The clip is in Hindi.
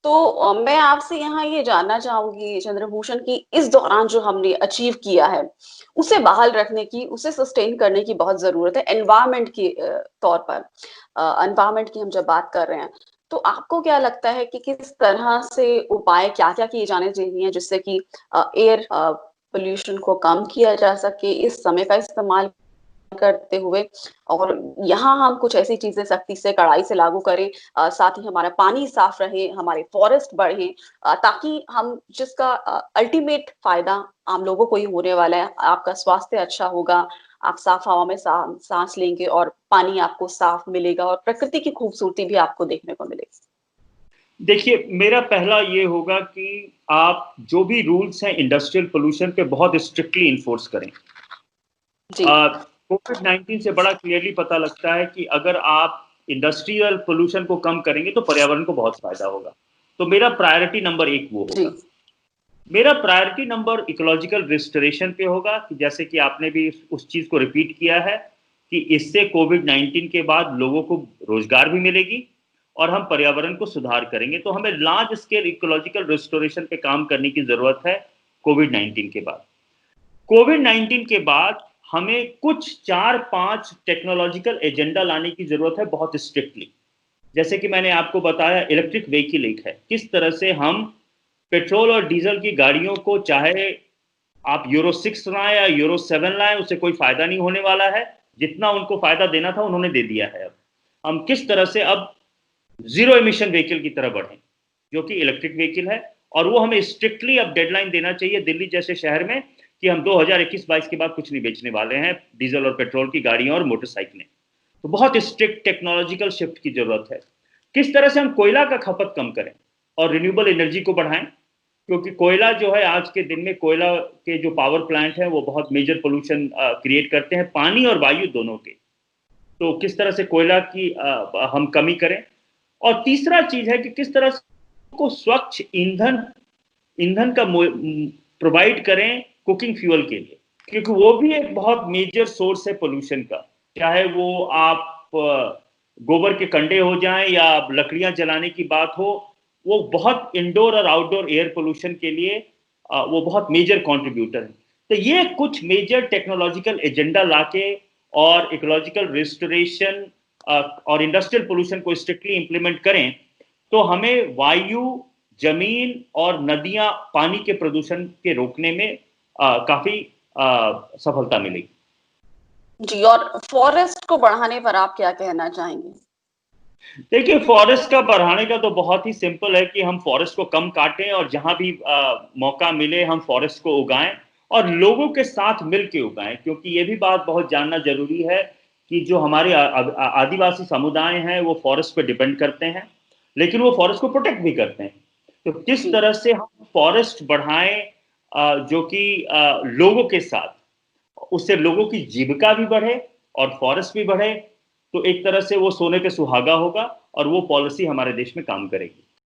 तो मैं आपसे यहाँ ये जानना चाहूंगी चंद्रभूषण की इस दौरान जो हमने अचीव किया है उसे बहाल रखने की, उसे सस्टेन करने की बहुत जरूरत है एनवायरनमेंट की तौर पर। एनवायरनमेंट की हम जब बात कर रहे हैं तो आपको क्या लगता है कि किस तरह से उपाय क्या क्या किए जाने चाहिए जिससे कि एयर पोल्यूशन को कम किया जा सके इस समय का इस्तेमाल करते हुए। और यहाँ हम कुछ ऐसी चीजें सख्ती से कड़ाई से लागू करें, साथ ही हमारा पानी साफ रहे, हमारे फॉरेस्ट बढ़े, ताकि हम जिसका अल्टीमेट फायदा आम लोगों को ही होने वाला है। आपका स्वास्थ्य अच्छा होगा, आप साफ हवा में सांस लेंगे और पानी आपको साफ मिलेगा और प्रकृति की खूबसूरती भी आपको देखने को मिलेगी। देखिए, मेरा पहला ये होगा कि आप जो भी रूल्स हैं इंडस्ट्रियल पोल्यूशन पे बहुत स्ट्रिक्टली इन्फोर्स करें। जी कोविड-19 से बड़ा क्लियरली पता लगता है कि अगर आप इंडस्ट्रियल पोल्यूशन को कम करेंगे तो पर्यावरण को बहुत फायदा होगा। तो मेरा प्रायोरिटी नंबर 1 वो जी होगा। मेरा प्रायोरिटी नंबर इकोलॉजिकल रिस्टोरेशन पे होगा कि जैसे कि आपने भी उस चीज़ को रिपीट किया है कि इससे कोविड-19 के बाद लोगों को रोजगार भी मिलेगी और हम पर्यावरण को सुधार करेंगे। तो हमें लार्ज स्केल इकोलॉजिकल रिस्टोरेशन पे काम करने की ज़रूरत है कोविड-19 के बाद। कोविड-19 के बाद हमें कुछ 4-5 टेक्नोलॉजिकल एजेंडा लाने की ज़रूरत है बहुत स्ट्रिक्टली। जैसे कि मैंने आपको बताया इलेक्ट्रिक व्हीकल एक है, किस तरह से हम पेट्रोल और डीजल की गाड़ियों को, चाहे आप यूरो 6 लाएं या यूरो 7 लाएं, उससे कोई फायदा नहीं होने वाला है। जितना उनको फायदा देना था उन्होंने दे दिया है। अब हम किस तरह से अब जीरो एमिशन व्हीकल की तरह बढ़ें, जो कि इलेक्ट्रिक व्हीकल है, और वो हमें स्ट्रिक्टली अब डेडलाइन देना चाहिए दिल्ली जैसे शहर में कि हम 2021-22 के बाद कुछ नहीं बेचने वाले हैं डीजल और पेट्रोल की गाड़ियां और मोटरसाइकिलें। तो बहुत स्ट्रिक्ट टेक्नोलॉजिकल शिफ्ट की जरूरत है। किस तरह से हम कोयला का खपत कम करें और रिन्यूएबल एनर्जी को बढ़ाएं, क्योंकि कोयला जो है आज के दिन में, कोयला के जो पावर प्लांट हैं वो बहुत मेजर पोल्यूशन क्रिएट करते हैं, पानी और वायु दोनों के। तो किस तरह से कोयला की हम कमी करें। और तीसरा चीज है कि किस तरह से को स्वच्छ ईंधन ईंधन का प्रोवाइड करें कुकिंग फ्यूल के लिए, क्योंकि वो भी एक बहुत मेजर सोर्स है पोल्यूशन का। चाहे वो आप गोबर के कंडे हो जाएं या लकड़ियां जलाने की बात हो, वो बहुत इंडोर और आउटडोर एयर पोल्यूशन के लिए वो बहुत मेजर कंट्रीब्यूटर है। तो ये कुछ मेजर टेक्नोलॉजिकल एजेंडा लाके और इकोलॉजिकल रिस्टोरेशन और इंडस्ट्रियल पोल्यूशन को स्ट्रिक्टली इंप्लीमेंट करें तो हमें वायु, जमीन और नदियां, पानी के प्रदूषण के रोकने में काफी सफलता मिलेगी। जी, और फॉरेस्ट को बढ़ाने पर आप क्या कहना चाहेंगे? देखिए, फॉरेस्ट का बढ़ाने का तो बहुत ही सिंपल है कि हम फॉरेस्ट को कम काटें और जहां भी मौका मिले हम फॉरेस्ट को उगाएं और लोगों के साथ मिल के उगाएं, क्योंकि ये भी बात बहुत जानना जरूरी है कि जो हमारे आदिवासी समुदाय हैं वो फॉरेस्ट पे डिपेंड करते हैं, लेकिन वो फॉरेस्ट को प्रोटेक्ट भी करते हैं। तो किस जी तरह से हम फॉरेस्ट बढ़ाएं जो कि लोगों के साथ, उससे लोगों की जीविका भी बढ़े और फॉरेस्ट भी बढ़े, तो एक तरह से वो सोने पे सुहागा होगा और वो पॉलिसी हमारे देश में काम करेगी।